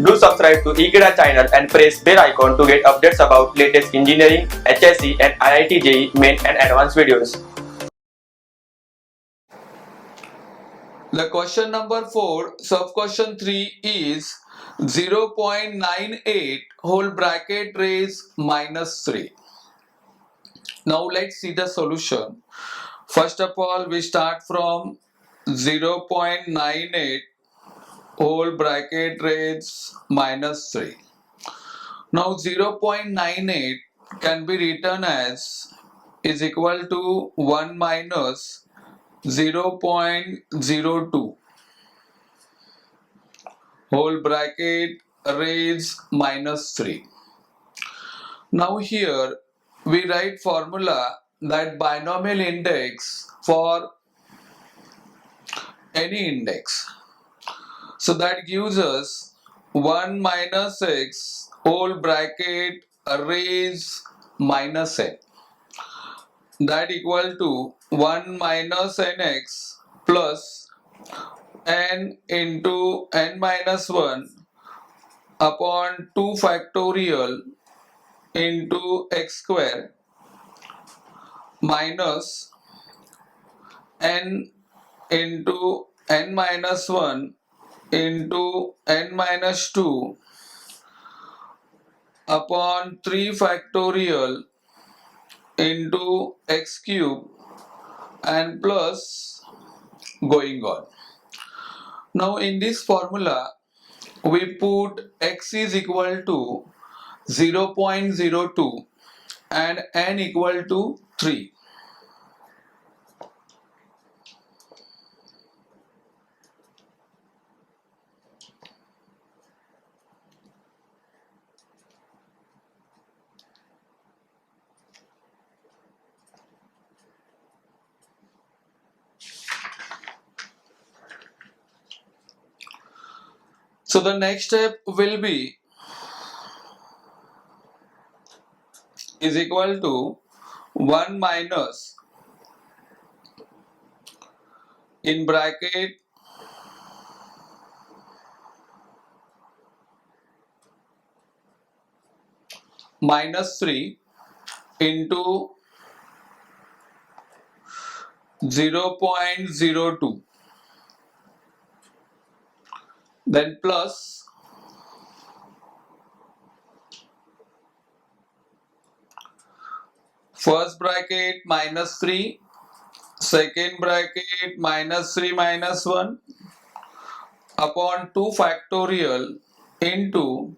Do subscribe to Ekeeda channel and press bell icon to get updates about latest engineering, HSC and IIT JEE main and advanced videos. The question number 4, sub question 3 is 0.98 whole bracket raised minus 3. Now let's see the solution. First of all, we start from 0.98 whole bracket raised minus 3. Now 0.98 can be written as is equal to 1 minus 0.02 whole bracket raised minus 3. Now here we write formula that binomial index for any index. So that gives us 1 minus x whole bracket raised minus n. That equal to 1 minus nx plus n into n minus 1 upon 2 factorial into x square minus n into n minus 1 into n minus 2 upon 3 factorial into x cube and plus going on. Now in this formula we put x is equal to 0.02 and n equal to 3. So the next step will be is equal to 1 minus in bracket minus 3 into 0.02, then plus first bracket minus 3, second bracket minus 3 minus 1 upon 2 factorial into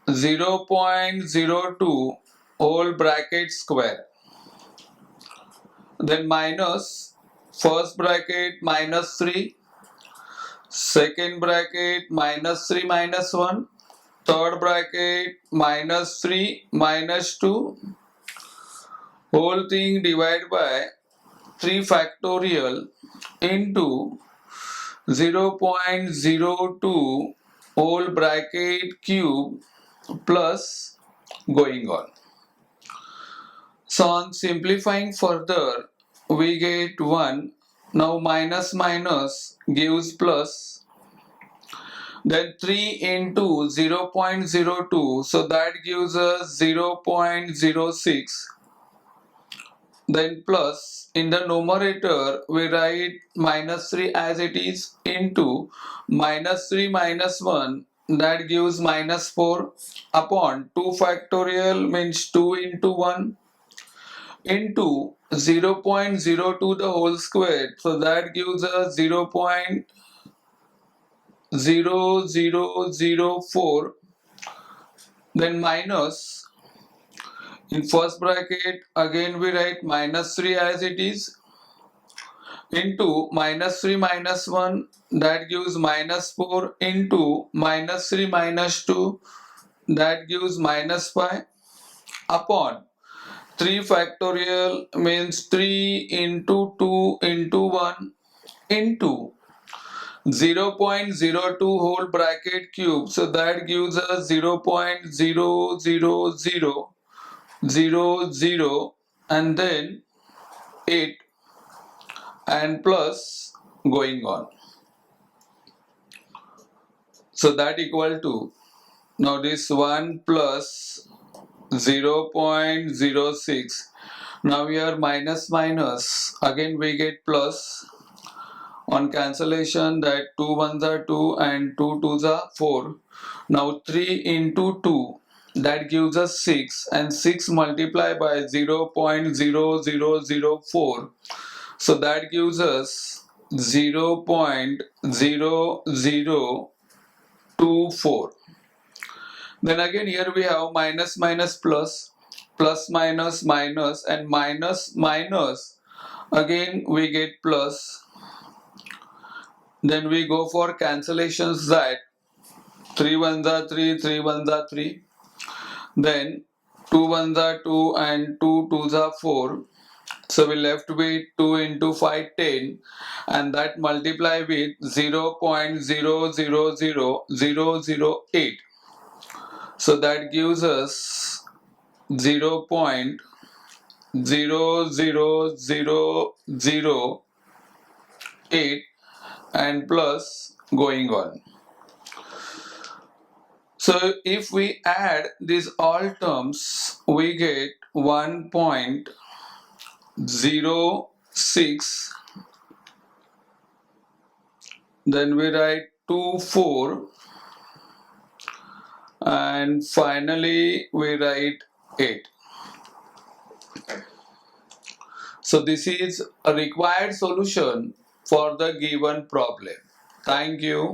0.02 whole bracket square, then minus first bracket minus 3, second bracket minus 3 minus 1, third bracket minus 3 minus 2, whole thing divided by 3 factorial into 0.02 whole bracket cube plus going on. So on simplifying further we get 1. Now minus minus gives plus, then 3 into 0.02, so that gives us 0.06, then plus in the numerator we write minus 3 as it is into minus 3 minus 1, that gives minus 4 upon 2 factorial means 2 into 1 into 0.02 the whole square, so that gives us 0.0004, then minus in first bracket again we write minus 3 as it is into minus 3 minus 1, that gives minus 4 into minus 3 minus 2, that gives minus 5 upon 3 factorial means 3 into 2 into 1 into 0.02 whole bracket cube, so that gives us 0.00000 and then 8 and plus going on. So that equal to, now this 1 plus 0.06. Now here minus minus, again we get plus. On cancellation, that 2 ones are 2 and 2 twos are 4. Now 3 into 2, that gives us 6, and 6 multiplied by 0.0004. So that gives us 0.0024. Then again here we have minus minus plus, plus minus minus, and minus minus, again we get plus. Then we go for cancellations, that 3 ones are 3, 3 ones are 3. Then 2 ones are 2 and 2 twos are 4. So we left with 2 into 5, 10, and that multiply with 0.000008. So that gives us 0.00008 and plus going on. So if we add these all terms, we get 1.06. Then we write 24, and finally we write 8. So this is a required solution for the given problem. Thank you.